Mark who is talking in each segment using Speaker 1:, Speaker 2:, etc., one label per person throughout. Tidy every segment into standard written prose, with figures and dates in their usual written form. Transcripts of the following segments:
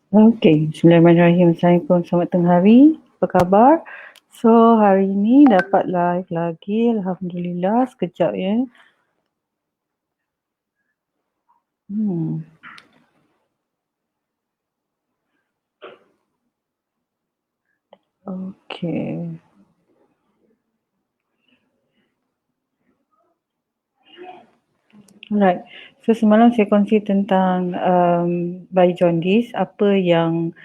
Speaker 1: Okey, Bismillahirrahmanirrahim. Assalamualaikum, selamat tengah hari. Apa khabar? So, hari ini dapat live lagi. Alhamdulillah, sekejap ya. Okey. Alright. So, semalam saya kongsi tentang bayi jaundice, apa yang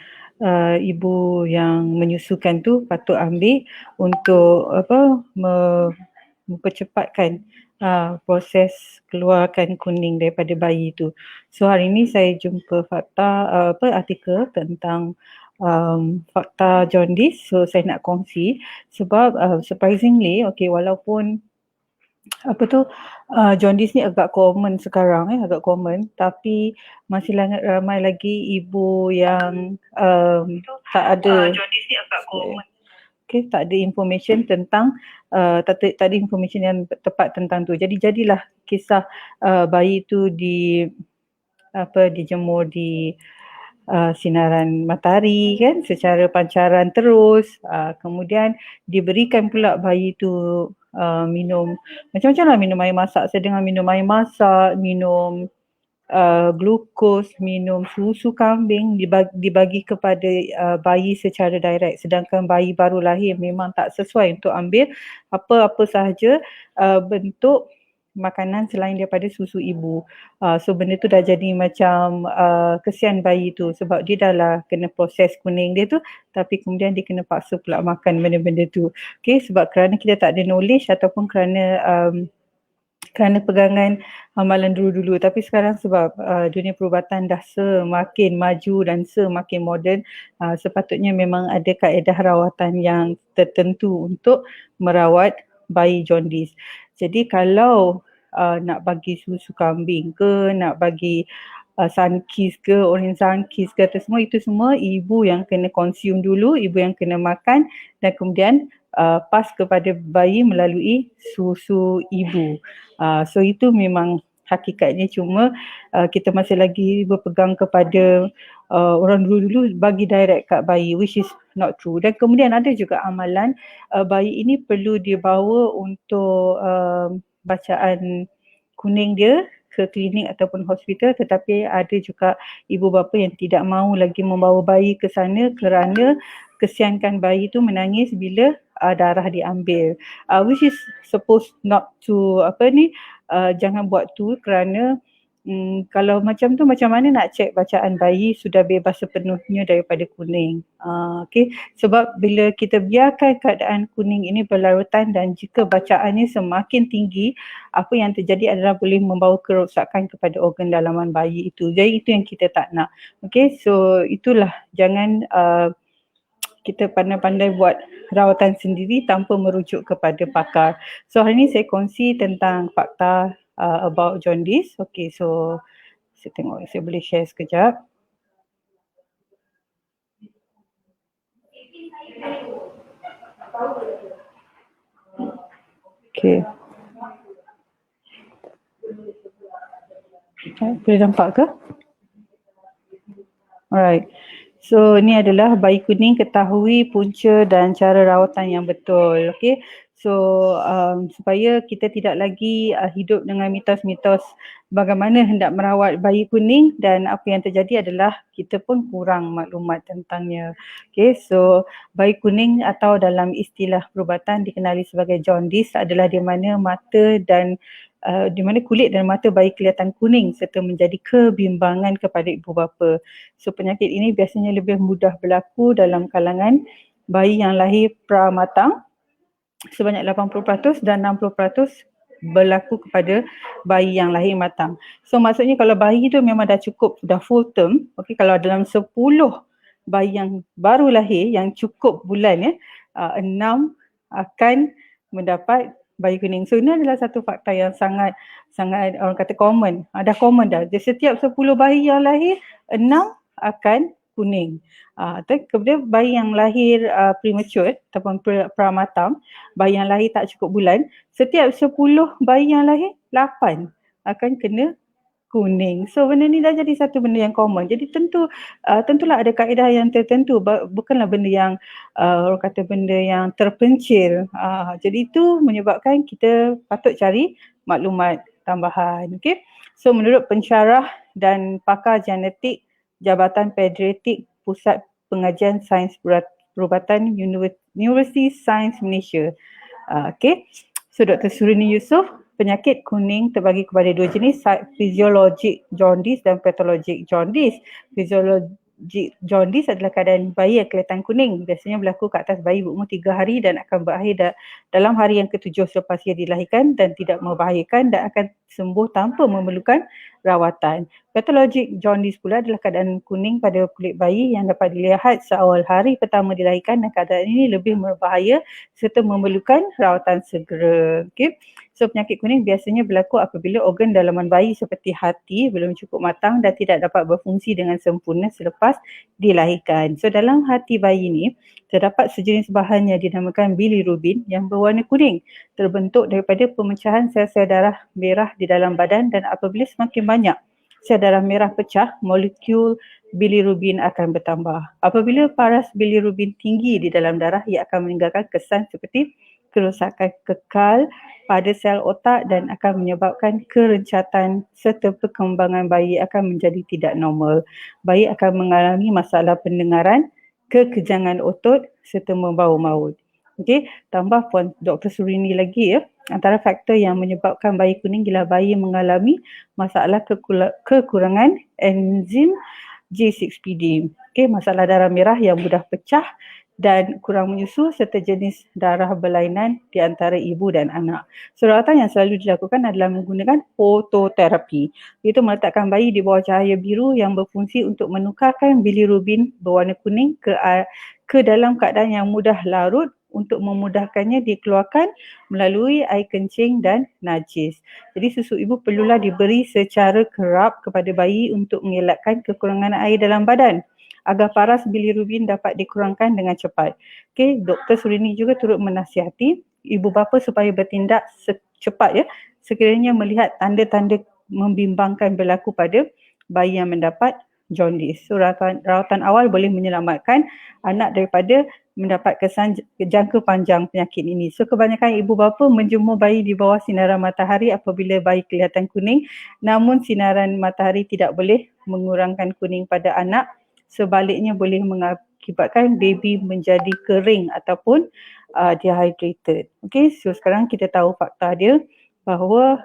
Speaker 1: ibu yang menyusukan tu patut ambil untuk mempercepatkan proses keluarkan kuning daripada bayi tu. So hari ni saya jumpa artikel tentang fakta jaundice, so saya nak kongsi sebab surprisingly walaupun jaundice ni agak common sekarang, agak common, tapi masih ramai lagi ibu yang tak ada tak ada information tentang tak ada information yang tepat tentang tu. Jadi jadilah kisah bayi tu dijemur di sinaran matahari kan, secara pancaran terus, kemudian diberikan pula bayi tu minum macam-macam lah, minum air masak, saya dengar minum air masak, minum glukos, minum susu kambing, dibagi kepada bayi secara direct, sedangkan bayi baru lahir memang tak sesuai untuk ambil apa-apa sahaja bentuk makanan selain daripada susu ibu. So benda tu dah jadi macam kesian bayi tu sebab dia dah lah kena proses kuning dia tu, tapi kemudian dia kena paksa pula makan benda-benda tu. Okay, sebab kerana kita tak ada knowledge ataupun kerana pegangan amalan dulu-dulu. Tapi sekarang sebab dunia perubatan dah semakin maju dan semakin moden, sepatutnya memang ada kaedah rawatan yang tertentu untuk merawat bayi jaundice. Jadi kalau nak bagi susu kambing ke, nak bagi Sunkist ke, Orange Sunkist ke, itu semua ibu yang kena consume dulu, ibu yang kena makan, dan kemudian pas kepada bayi melalui susu ibu. So itu memang hakikatnya, cuma kita masih lagi berpegang kepada orang dulu-dulu bagi direct kat bayi, which is not true. Dan kemudian ada juga amalan bayi ini perlu dibawa untuk bacaan kuning dia ke klinik ataupun hospital, tetapi ada juga ibu bapa yang tidak mahu lagi membawa bayi ke sana kerana kesiankan bayi tu menangis bila darah diambil, which is supposed not to jangan buat tu, kerana kalau macam tu, macam mana nak cek bacaan bayi sudah bebas sepenuhnya daripada kuning. Okay, sebab bila kita biarkan keadaan kuning ini berlarutan dan jika bacaannya semakin tinggi, apa yang terjadi adalah boleh membawa kerosakan kepada organ dalaman bayi itu. Jadi itu yang kita tak nak. Okay, so itulah, jangan kita pandai-pandai buat rawatan sendiri tanpa merujuk kepada pakar. So hari ni saya kongsi tentang fakta about jaundice. Okay, so saya tengok saya boleh share sekejap. Okay. Boleh nampak ke? Alright. So ni adalah bayi kuning, ketahui punca dan cara rawatan yang betul. Okay. So supaya kita tidak lagi hidup dengan mitos-mitos bagaimana hendak merawat bayi kuning, dan apa yang terjadi adalah kita pun kurang maklumat tentangnya. Okay, so bayi kuning atau dalam istilah perubatan dikenali sebagai jaundice adalah di mana mata dan di mana kulit dan mata bayi kelihatan kuning serta menjadi kebimbangan kepada ibu bapa. So penyakit ini biasanya lebih mudah berlaku dalam kalangan bayi yang lahir pramatang sebanyak 80% dan 60% berlaku kepada bayi yang lahir matang. So maksudnya kalau bayi tu memang dah cukup, dah full term, kalau dalam 10 bayi yang baru lahir yang cukup bulan 6 akan mendapat bayi kuning. So ini adalah satu fakta yang sangat orang kata common. Dah common dah. Jadi setiap 10 bayi yang lahir, 6 akan kuning. Kemudian bayi yang lahir premature ataupun pramatang, bayi yang lahir tak cukup bulan, setiap 10 bayi yang lahir, 8 akan kena kuning. So benda ni dah jadi satu benda yang common. Jadi tentulah ada kaedah yang tertentu, bukanlah benda yang orang kata benda yang terpencil. Jadi itu menyebabkan kita patut cari maklumat tambahan. Okey. So menurut pensyarah dan pakar genetik Jabatan Pediatrik Pusat Pengajian Sains Perubatan Universiti Sains Malaysia. Okey. So Dr. Surini Yusof, penyakit kuning terbagi kepada dua jenis, fisiologik jaundice dan patologik jaundice. Fisiologik jaundice adalah keadaan bayi yang kelihatan kuning. Biasanya berlaku ke atas bayi berumur 3 hari dan akan berakhir dalam hari yang ke-7 selepas ia dilahirkan dan tidak membahayakan dan akan sembuh tanpa memerlukan rawatan. Patologik jaundice pula adalah keadaan kuning pada kulit bayi yang dapat dilihat seawal hari pertama dilahirkan dan keadaan ini lebih berbahaya serta memerlukan rawatan segera. Okay. So penyakit kuning biasanya berlaku apabila organ dalaman bayi seperti hati belum cukup matang dan tidak dapat berfungsi dengan sempurna selepas dilahirkan. So dalam hati bayi ni terdapat sejenis bahan yang dinamakan bilirubin yang berwarna kuning, terbentuk daripada pemecahan sel-sel darah merah di dalam badan, dan apabila semakin banyak sel darah merah pecah, molekul bilirubin akan bertambah. Apabila paras bilirubin tinggi di dalam darah, ia akan meninggalkan kesan seperti kerosakan kekal pada sel otak dan akan menyebabkan kerencatan serta perkembangan bayi akan menjadi tidak normal. Bayi akan mengalami masalah pendengaran, kekejangan otot serta membau maut. Okey, tambah Puan Dr. Surini lagi ya. Antara faktor yang menyebabkan bayi kuning ialah bayi mengalami masalah kekurangan enzim G6PD. Okey, masalah darah merah yang mudah pecah dan kurang menyusu serta jenis darah berlainan di antara ibu dan anak. So, rawatan yang selalu dilakukan adalah menggunakan fototerapi, iaitu meletakkan bayi di bawah cahaya biru yang berfungsi untuk menukarkan bilirubin berwarna kuning ke dalam keadaan yang mudah larut untuk memudahkannya dikeluarkan melalui air kencing dan najis. Jadi susu ibu perlulah diberi secara kerap kepada bayi untuk mengelakkan kekurangan air dalam badan agar paras bilirubin dapat dikurangkan dengan cepat. Okey, Dr. Surini juga turut menasihati ibu bapa supaya bertindak secepat ya sekiranya melihat tanda-tanda membimbangkan berlaku pada bayi yang mendapat jaundice. So rawatan awal boleh menyelamatkan anak daripada mendapat kesan jangka panjang penyakit ini. So kebanyakan ibu bapa menjemur bayi di bawah sinaran matahari apabila bayi kelihatan kuning, namun sinaran matahari tidak boleh mengurangkan kuning pada anak. Sebaliknya boleh mengakibatkan baby menjadi kering ataupun dehydrated. Okay, so sekarang kita tahu fakta dia bahawa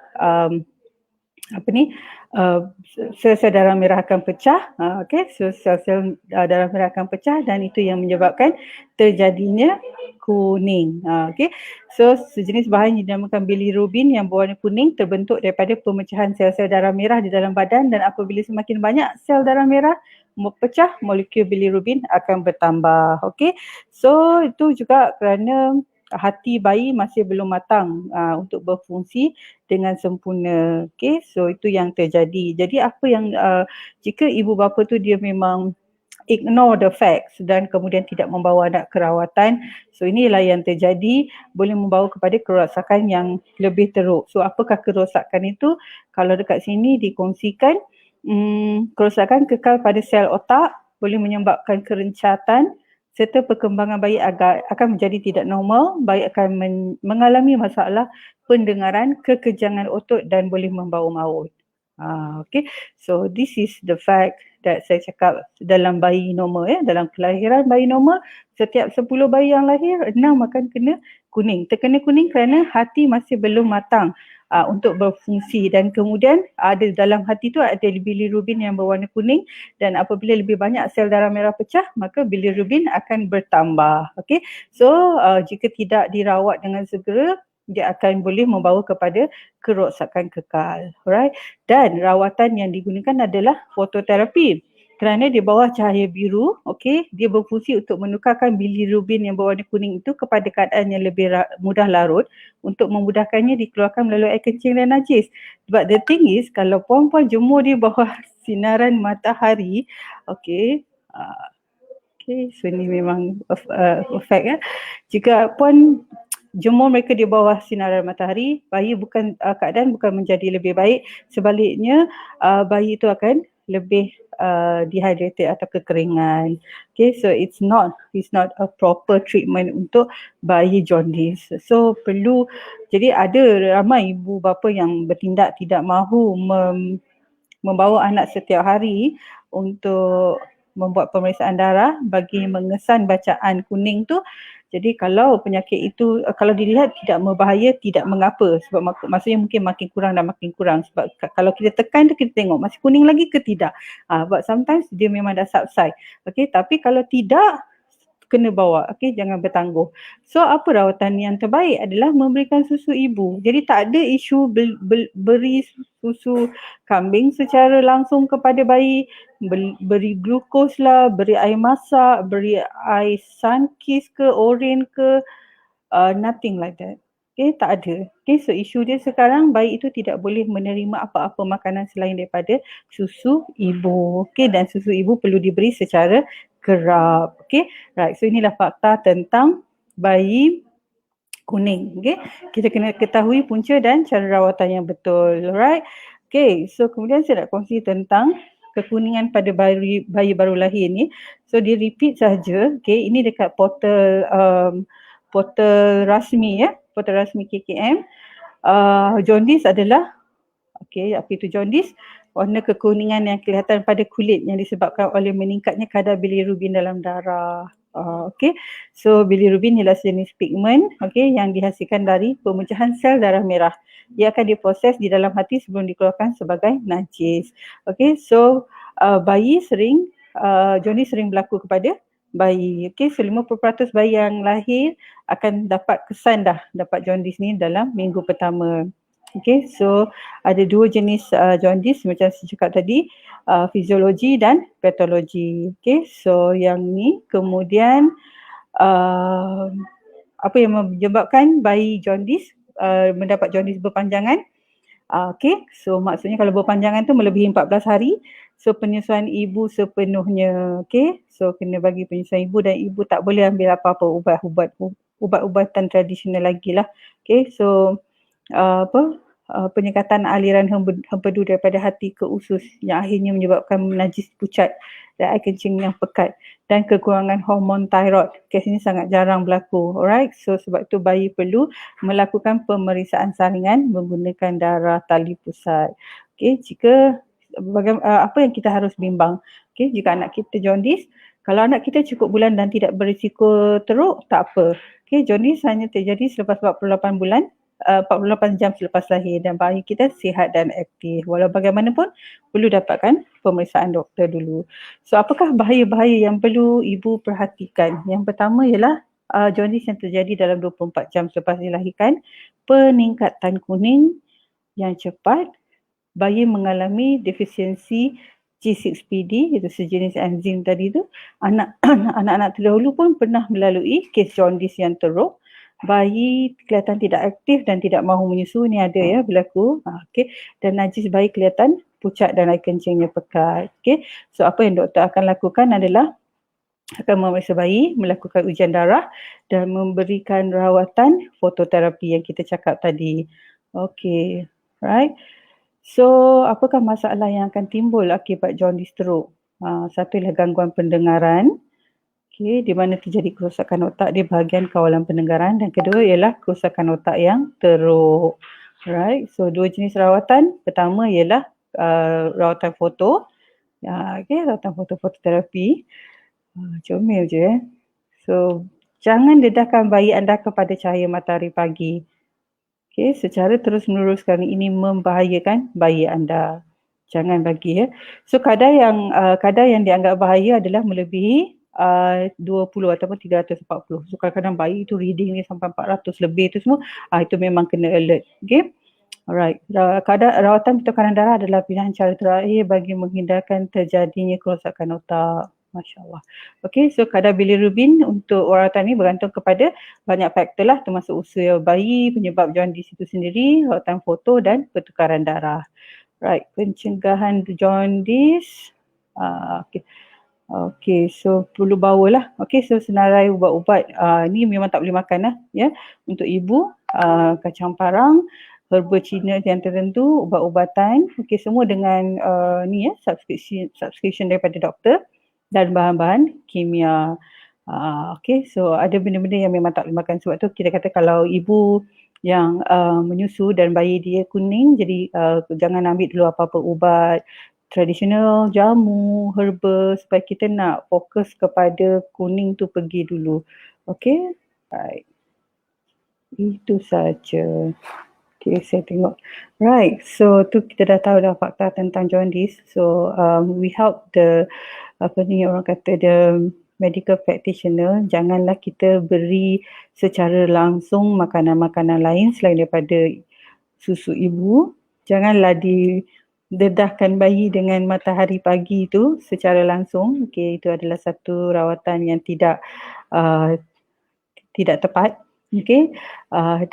Speaker 1: sel-sel darah merah akan pecah. Okay, so sel-sel darah merah akan pecah dan itu yang menyebabkan terjadinya kuning. Okay, so sejenis bahan yang dinamakan bilirubin yang berwarna kuning terbentuk daripada pemecahan sel-sel darah merah di dalam badan, dan apabila semakin banyak sel darah merah pecah, molekul bilirubin akan bertambah. Okay, so itu juga kerana hati bayi masih belum matang untuk berfungsi dengan sempurna. Okay, so itu yang terjadi. Jadi apa yang jika ibu bapa tu dia memang ignore the facts dan kemudian tidak membawa anak ke rawatan, so inilah yang terjadi, boleh membawa kepada kerosakan yang lebih teruk. So apakah kerosakan itu? Kalau dekat sini dikongsikan, kerosakan kekal pada sel otak, boleh menyebabkan kerencatan serta perkembangan bayi akan menjadi tidak normal. Bayi akan mengalami masalah pendengaran, kekejangan otot dan boleh membau maut. Okay, so this is the fact that saya cakap dalam bayi normal dalam kelahiran bayi normal, setiap 10 bayi yang lahir, 6 akan kena kuning. Terkena kuning kerana hati masih belum matang untuk berfungsi, dan kemudian ada dalam hati tu ada bilirubin yang berwarna kuning, dan apabila lebih banyak sel darah merah pecah, maka bilirubin akan bertambah. Okay, so jika tidak dirawat dengan segera, dia akan boleh membawa kepada kerosakan kekal. Alright. Dan rawatan yang digunakan adalah fototerapi. Kerana di bawah cahaya biru, okay, dia berfungsi untuk menukarkan bilirubin yang berwarna kuning itu kepada keadaan yang lebih mudah larut untuk memudahkannya dikeluarkan melalui air kencing dan najis. But the thing is, kalau puan-puan jemur di bawah sinaran matahari, okay, okay, so ini memang effect ya. Jika puan jemur mereka di bawah sinaran matahari, bayi keadaan bukan menjadi lebih baik, sebaliknya bayi itu akan lebih dehydrated atau kekeringan. Okay, so it's not a proper treatment untuk bayi jaundice. So jadi ada ramai ibu bapa yang bertindak tidak mahu membawa anak setiap hari untuk membuat pemeriksaan darah bagi mengesan bacaan kuning tu. Jadi kalau penyakit itu kalau dilihat tidak berbahaya, tidak mengapa, sebab maksudnya mungkin makin kurang dan makin kurang, sebab kalau kita tekan tu kita tengok masih kuning lagi ke tidak. But sometimes dia memang dah subside. Okay, tapi kalau tidak, kena bawa, okey, jangan bertangguh. So apa rawatan yang terbaik adalah memberikan susu ibu. Jadi tak ada isu beri susu kambing secara langsung kepada bayi, beri glukos lah, beri air masak, beri air Sunkist ke, Orange ke, nothing like that. Okay, tak ada. Okay, so isu dia sekarang bayi itu tidak boleh menerima apa-apa makanan selain daripada susu ibu. Okay, dan susu ibu perlu diberi secara kerap. Okay, right. So inilah fakta tentang bayi kuning. Okay, kita kena ketahui punca dan cara rawatan yang betul. Alright. Okay, so kemudian saya nak kongsi tentang kekuningan pada bayi baru lahir ni. So dia repeat saja. Okay, ini dekat portal rasmi portal rasmi KKM. Jaundice adalah, apa itu jaundice? Warna kekuningan yang kelihatan pada kulit yang disebabkan oleh meningkatnya kadar bilirubin dalam darah. So bilirubin ialah sejenis pigmen yang dihasilkan dari pemecahan sel darah merah. Ia akan diproses di dalam hati sebelum dikeluarkan sebagai najis. So bayi jaundice sering berlaku kepada bayi. So 50% bayi yang lahir akan dapat kesan dapat jaundice ni dalam minggu pertama. So ada dua jenis jaundice macam saya cakap tadi, fiziologi dan patologi. So yang ni kemudian apa yang menyebabkan bayi jaundice mendapat jaundice berpanjangan. So maksudnya kalau berpanjangan tu melebihi 14 hari, so penyusuan ibu sepenuhnya. So kena bagi penyusuan ibu dan ibu tak boleh ambil apa-apa ubat-ubatan tradisional lagi lah. So penyekatan aliran hempedu daripada hati ke usus yang akhirnya menyebabkan najis pucat dan air kencing yang pekat dan kekurangan hormon thyroid. Kes ini sangat jarang berlaku. Alright, so sebab itu bayi perlu melakukan pemeriksaan saringan menggunakan darah tali pusat. Jika apa yang kita harus bimbang? Jika anak kita jaundice, kalau anak kita cukup bulan dan tidak berisiko teruk, tak apa. Jaundice hanya terjadi selepas 48 jam selepas lahir dan bayi kita sihat dan aktif. Walau bagaimanapun perlu dapatkan pemeriksaan doktor dulu. So apakah bahaya-bahaya yang perlu ibu perhatikan? Yang pertama ialah jaundice yang terjadi dalam 24 jam selepas dilahirkan, peningkatan kuning yang cepat, bayi mengalami defisiensi G6PD, iaitu sejenis enzim tadi tu. Anak-anak terdahulu pun pernah melalui kes jaundice yang teruk. Bayi kelihatan tidak aktif dan tidak mahu menyusu, ni ada berlaku. Dan najis bayi kelihatan pucat dan air kencingnya pekat. So apa yang doktor akan lakukan adalah akan memeriksa bayi, melakukan ujian darah dan memberikan rawatan fototerapi yang kita cakap tadi. Right. So apakah masalah yang akan timbul akibat jaundice teruk? Satu ialah gangguan pendengaran. Di mana terjadi kerosakan otak di bahagian kawalan pendengaran, dan kedua ialah kerosakan otak yang teruk. Right, so dua jenis rawatan. Pertama ialah rawatan foto. Rawatan fototerapi. Comel je. So jangan dedahkan bayi anda kepada cahaya matahari pagi. Secara terus menerus kerana ini membahayakan bayi anda. Jangan bagi So kadar yang dianggap bahaya adalah melebihi 20 ataupun 340. So kadang-kadang bayi itu reading ni sampai 400 lebih tu semua, itu memang kena alert. Alright. Rawatan tekanan darah adalah pilihan cara terakhir bagi menghindarkan terjadinya kerosakan otak. Masya Allah. So kadar bilirubin untuk rawatan ni bergantung kepada banyak faktor lah, termasuk usia bayi, penyebab jaundice itu sendiri, rawatan foto dan pertukaran darah. Right, pencegahan jaundice. Okey, so perlu bawa lah. Okey, so senarai ubat-ubat ni memang tak boleh makan lah ya. Untuk ibu, kacang parang, herba Cina yang tertentu, ubat-ubatan, okey semua dengan ni ya, subscription daripada doktor dan bahan-bahan kimia. Okey, so ada benda-benda yang memang tak boleh makan. Sebab tu kita kata kalau ibu yang menyusu dan bayi dia kuning, jadi jangan ambil dulu apa-apa ubat tradisional, jamu, herba, supaya kita nak fokus kepada kuning tu pergi dulu. Okay, right. Itu saja. Okay, saya tengok. Right, so tu kita dah tahu dah fakta tentang jaundice. So we help the, orang kata, the medical practitioner, janganlah kita beri secara langsung makanan-makanan lain selain daripada susu ibu. Janganlah dedahkan bayi dengan matahari pagi tu secara langsung. Okey, itu adalah satu rawatan yang tidak tepat. Okey,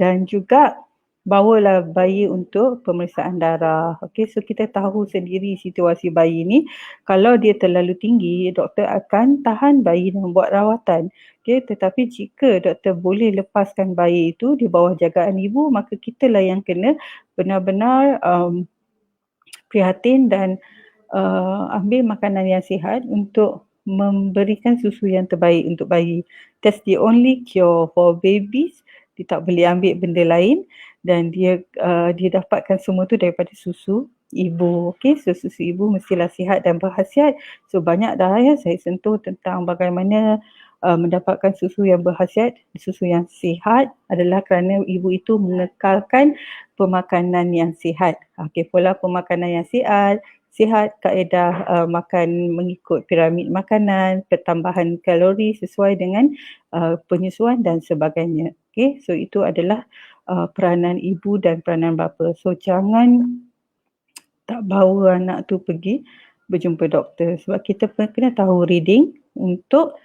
Speaker 1: dan juga bawalah bayi untuk pemeriksaan darah. Okey, so kita tahu sendiri situasi bayi ni, kalau dia terlalu tinggi, doktor akan tahan bayi dan buat rawatan. Okey, tetapi jika doktor boleh lepaskan bayi itu di bawah jagaan ibu, maka kitalah yang kena benar-benar prihatin dan ambil makanan yang sihat untuk memberikan susu yang terbaik untuk bayi. That's the only cure for babies. Dia tak boleh ambil benda lain dan dia dapatkan semua tu daripada susu ibu. Okay, so susu ibu mestilah sihat dan berkhasiat. So banyak dah ya saya sentuh tentang bagaimana mendapatkan susu yang berkhasiat. Susu yang sihat adalah kerana ibu itu mengekalkan pemakanan yang sihat. Okay, pola pemakanan yang sihat, kaedah makan mengikut piramid makanan, pertambahan kalori sesuai dengan penyusuan dan sebagainya. Okay, so itu adalah peranan ibu dan peranan bapa. So jangan tak bawa anak tu pergi berjumpa doktor sebab kita kena tahu reading untuk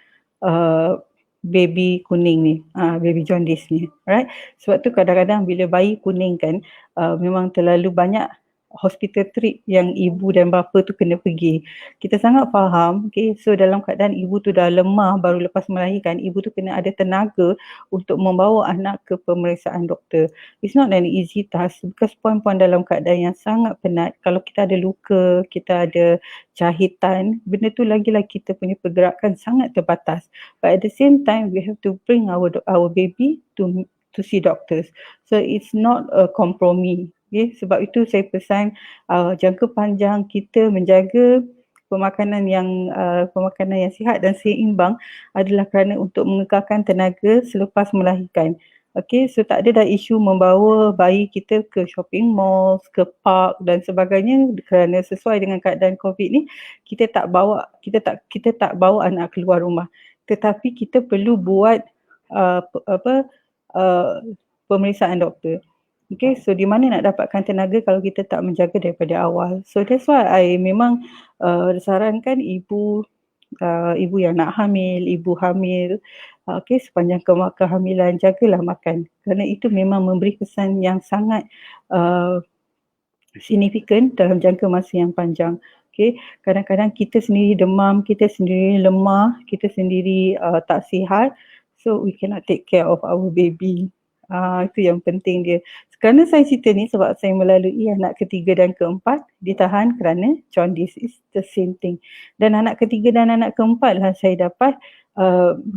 Speaker 1: baby kuning ni, baby jaundice ni, right? Sebab tu kadang-kadang bila bayi kuning kan, memang terlalu banyak hospital trip yang ibu dan bapa tu kena pergi. Kita sangat faham, okay, so dalam keadaan ibu tu dah lemah baru lepas melahirkan, ibu tu kena ada tenaga untuk membawa anak ke pemeriksaan doktor. It's not an easy task because puan-puan dalam keadaan yang sangat penat. Kalau kita ada luka, kita ada jahitan, benda tu lagi-lagi kita punya pergerakan sangat terbatas. But at the same time, we have to bring our baby to see doctors. So it's not a compromise. Okay? Sebab itu saya pesan jangka panjang kita menjaga pemakanan yang sihat dan seimbang adalah kerana untuk mengekalkan tenaga selepas melahirkan. Okay, so tak ada dah isu membawa bayi kita ke shopping malls, ke park dan sebagainya kerana sesuai dengan keadaan COVID ni kita tak bawa anak keluar rumah. Tetapi kita perlu buat pemeriksaan doktor. Okay, so di mana nak dapatkan tenaga kalau kita tak menjaga daripada awal. So that's why I memang sarankan ibu yang nak hamil, ibu hamil, okay, sepanjang kehamilan jagalah makan. Kerana itu memang memberi kesan yang sangat signifikan dalam jangka masa yang panjang. Okay, kadang-kadang kita sendiri demam, kita sendiri lemah, kita sendiri tak sihat, so we cannot take care of our baby. Itu yang penting dia. Kerana saya cerita ni sebab saya melalui anak ketiga dan keempat ditahan kerana jaundice, is the same thing. Dan anak ketiga dan anak keempat lah saya dapat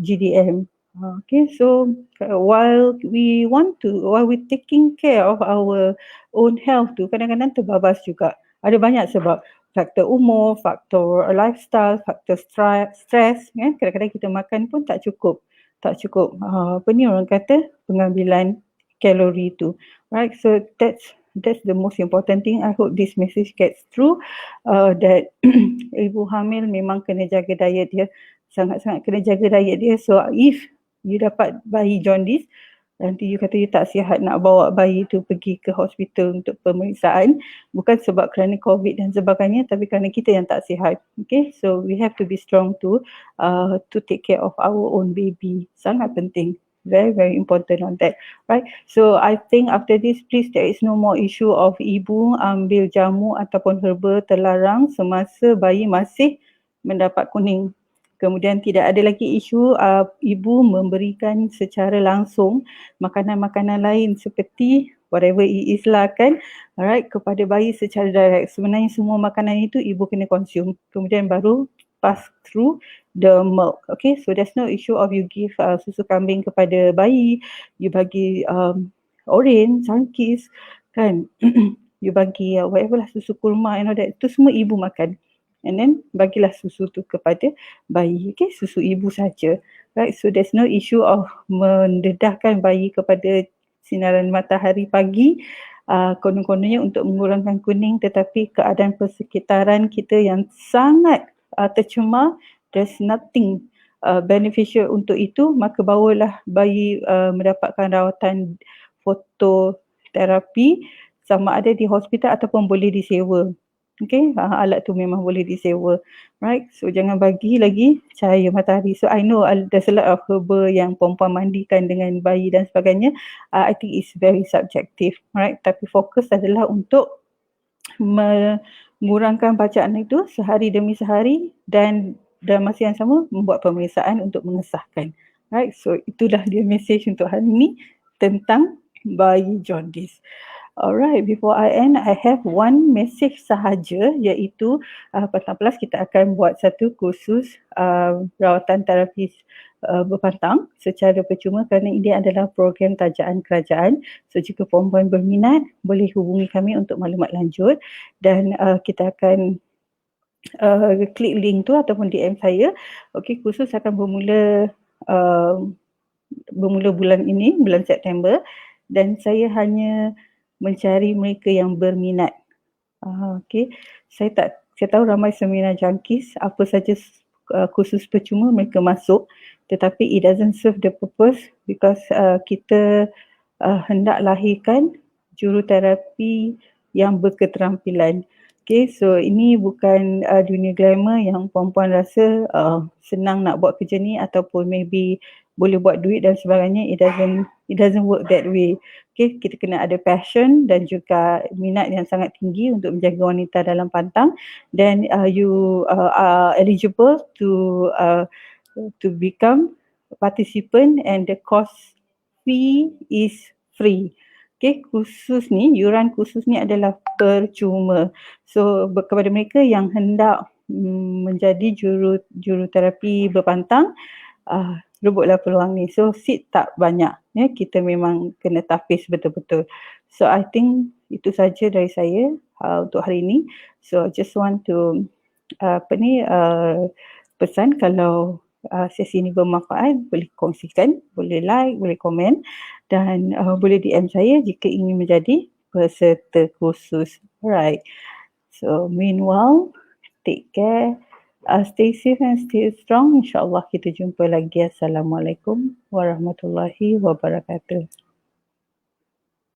Speaker 1: GDM. Okay, so while we taking care of our own health tu, kadang-kadang terbabas juga. Ada banyak sebab, faktor umur, faktor lifestyle, faktor stress, kan? Kadang-kadang kita makan pun tak cukup. Apa ni orang kata, pengambilan kalori tu, right? So that's the most important thing. I hope this message gets through, that ibu hamil memang kena jaga diet dia, sangat-sangat kena jaga diet dia. So if you dapat bayi jaundice, nanti you kata you tak sihat nak bawa bayi tu pergi ke hospital untuk pemeriksaan, bukan sebab kerana COVID dan sebagainya, tapi kerana kita yang tak sihat. Okay, so we have to be strong to take care of our own baby. Sangat penting. Very, very important on that, right? So I think after this, please, there is no more issue of ibu ambil jamu ataupun herba terlarang semasa bayi masih mendapat kuning. Kemudian tidak ada lagi isu ibu memberikan secara langsung makanan-makanan lain seperti whatever it is lah kan, alright, kepada bayi secara direct. Sebenarnya semua makanan itu ibu kena consume. Kemudian baru pass through the milk. Okay, so there's no issue of you give susu kambing kepada bayi, you bagi orange, cangkis, kan. You bagi whatever lah, susu kurma and all that, itu semua ibu makan. And then bagilah susu tu kepada bayi, okay, susu ibu saja, right? So there's no issue of mendedahkan bayi kepada sinaran matahari pagi, konon-kononnya untuk mengurangkan kuning, tetapi keadaan persekitaran kita yang sangat tercemar, there's nothing beneficial untuk itu, maka bawalah bayi mendapatkan rawatan fototerapi sama ada di hospital ataupun boleh disewa. Okay, alat tu memang boleh disewa, right? So jangan bagi lagi cahaya matahari. So I know there's a lot of herbal yang perempuan mandikan dengan bayi dan sebagainya. I think it's very subjective, right? Tapi fokus adalah untuk mengurangkan bacaan itu sehari demi sehari dan dalam masa yang sama membuat pemeriksaan untuk mengesahkan, right? So itulah dia message untuk hari ini tentang bayi jaundice. Alright, before I end, I have one message sahaja, iaitu petang plus kita akan buat satu kursus rawatan terapis berpantang secara percuma kerana ini adalah program tajaan kerajaan. So jika perempuan berminat, boleh hubungi kami untuk maklumat lanjut dan kita akan klik link tu ataupun DM saya. Okey, kursus akan bermula bulan ini, bulan September, dan saya hanya mencari mereka yang berminat. Okey, saya tahu ramai seminar jangkis, apa saja kursus percuma mereka masuk, tetapi it doesn't serve the purpose because kita hendak lahirkan juruterapi yang berketerampilan. Okay, so ini bukan dunia glamour yang perempuan rasa senang nak buat kerja ni ataupun maybe boleh buat duit dan sebagainya. It doesn't work that way. Okay, kita kena ada passion dan juga minat yang sangat tinggi untuk menjaga wanita dalam pantang. Then you are eligible to become a participant and the cost fee is free. Okay, yuran kursus ni adalah percuma. So kepada mereka yang hendak menjadi juruterapi berpantang, rebutlah peluang ni. So seat tak banyak, kita memang kena tapis betul-betul. So I think itu saja dari saya untuk hari ini. So I just want to pesan kalau sesi ini bermanfaat, boleh kongsikan, boleh like, boleh komen dan boleh DM saya jika ingin menjadi peserta kursus. Alright. So meanwhile, take care. Stay safe and stay strong. InsyaAllah kita jumpa lagi. Assalamualaikum warahmatullahi wabarakatuh.